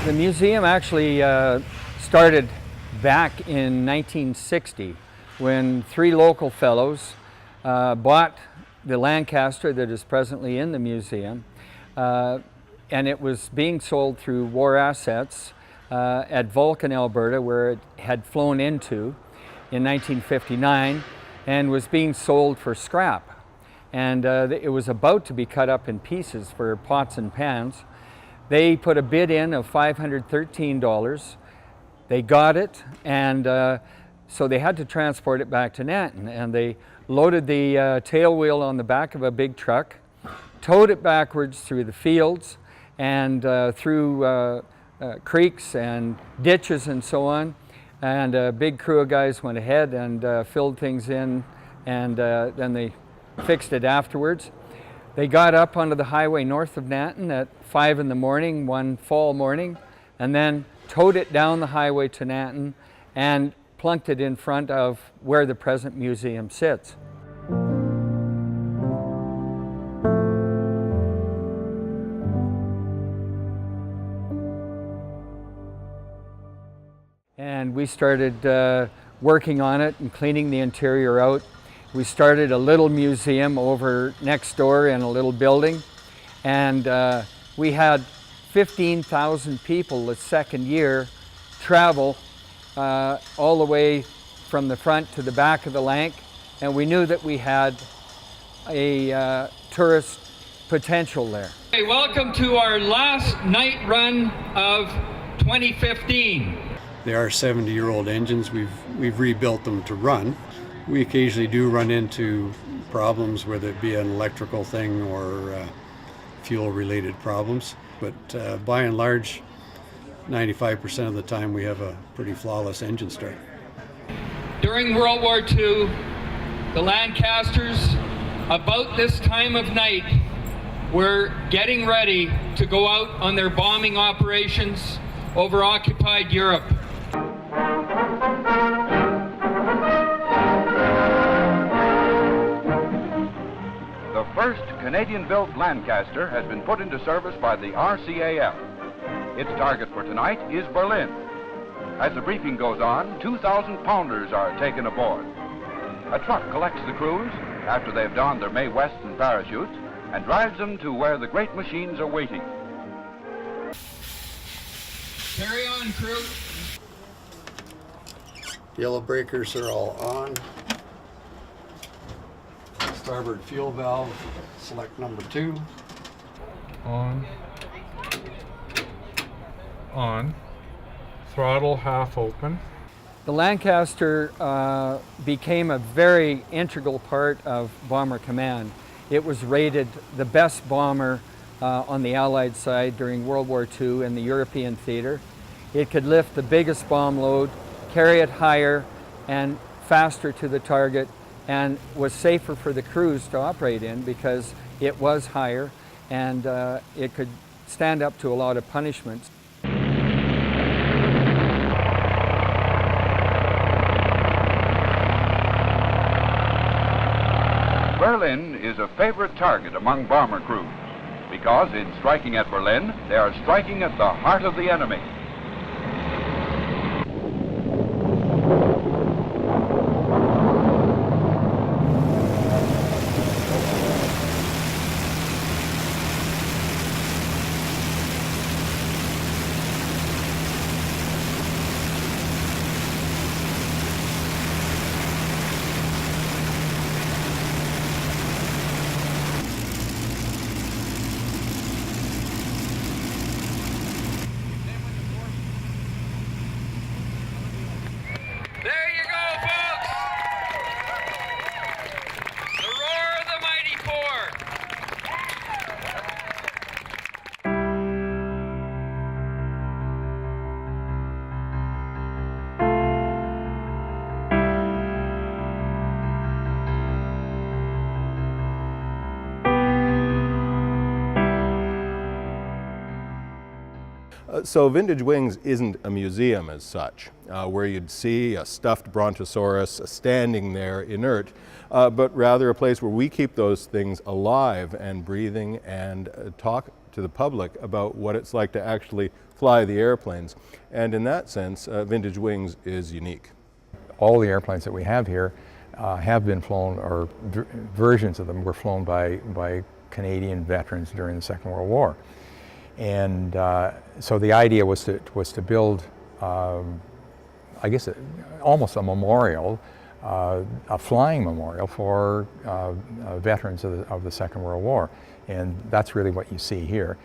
The museum actually started back in 1960 when three local fellows bought the Lancaster that is presently in the museum, and it was being sold through War Assets at Vulcan, Alberta, where it had flown into in 1959 and was being sold for scrap. And it was about to be cut up in pieces for pots and pans. They put a bid in of $513. They got it, and so they had to transport it back to Nanton. And they loaded the tail wheel on the back of a big truck, towed it backwards through the fields and through creeks and ditches and so on. And a big crew of guys went ahead and filled things in, and then they fixed it afterwards. They got up onto the highway north of Nanton at 5 in the morning, one fall morning, and then towed it down the highway to Nanton and plunked it in front of where the present museum sits. And we started working on it and cleaning the interior out. We started a little museum over next door in a little building, and we had 15,000 people the second year travel all the way from the front to the back of the Lanc, and we knew that we had a tourist potential there. Hey, welcome to our last night run of 2015. They are 70-year-old engines. We've rebuilt them to run. We occasionally do run into problems, whether it be an electrical thing or fuel-related problems. But by and large, 95% of the time we have a pretty flawless engine start. During World War II, the Lancasters, about this time of night, were getting ready to go out on their bombing operations over occupied Europe. The first Canadian-built Lancaster has been put into service by the RCAF. Its target for tonight is Berlin. As the briefing goes on, 2,000-pounders are taken aboard. A truck collects the crews after they've donned their Mae Wests and parachutes and drives them to where the great machines are waiting. Carry on, crew. Yellow breakers are all on. Starboard fuel valve, select number 2. On. Throttle half open. The Lancaster became a very integral part of Bomber Command. It was rated the best bomber on the Allied side during World War II in the European theater. It could lift the biggest bomb load, carry it higher and faster to the target, and was safer for the crews to operate in because it was higher and it could stand up to a lot of punishments. Berlin is a favorite target among bomber crews because in striking at Berlin, they are striking at the heart of the enemy. There you go, folks! The roar of the mighty four! So Vintage Wings isn't a museum as such, where you'd see a stuffed Brontosaurus standing there inert, but rather a place where we keep those things alive and breathing and talk to the public about what it's like to actually fly the airplanes. And in that sense, Vintage Wings is unique. All the airplanes that we have here have been flown, or versions of them were flown by Canadian veterans during the Second World War. And so the idea was to build, I guess, almost a memorial, a flying memorial for veterans of the Second World War. And that's really what you see here.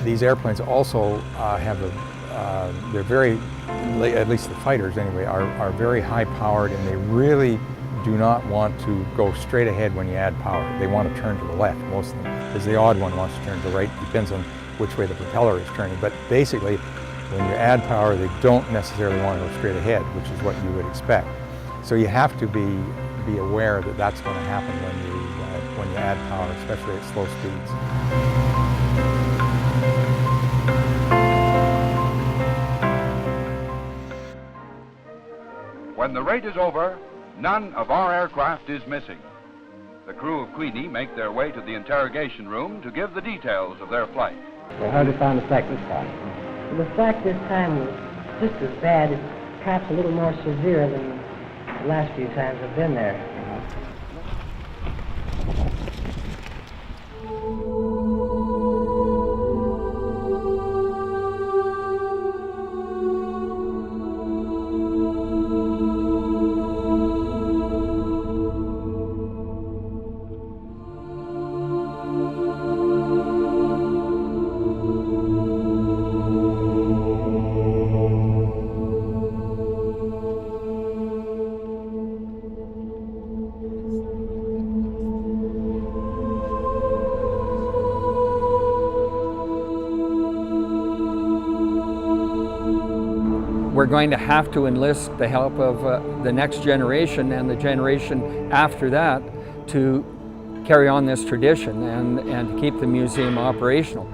These airplanes also have they're very, at least the fighters anyway, are very high powered, and they really do not want to go straight ahead when you add power. They want to turn to the left, most of them, because the odd one wants to turn to the right. Depends on which way the propeller is turning. But basically, when you add power, they don't necessarily want to go straight ahead, which is what you would expect. So you have to be aware that that's going to happen when you add power, especially at slow speeds. When the raid is over, none of our aircraft is missing. The crew of Queenie make their way to the interrogation room to give the details of their flight. Well, how did you find the flak this time? The flak this time was just as bad, perhaps a little more severe than the last few times I've been there. We're going to have to enlist the help of the next generation and the generation after that to carry on this tradition and to keep the museum operational.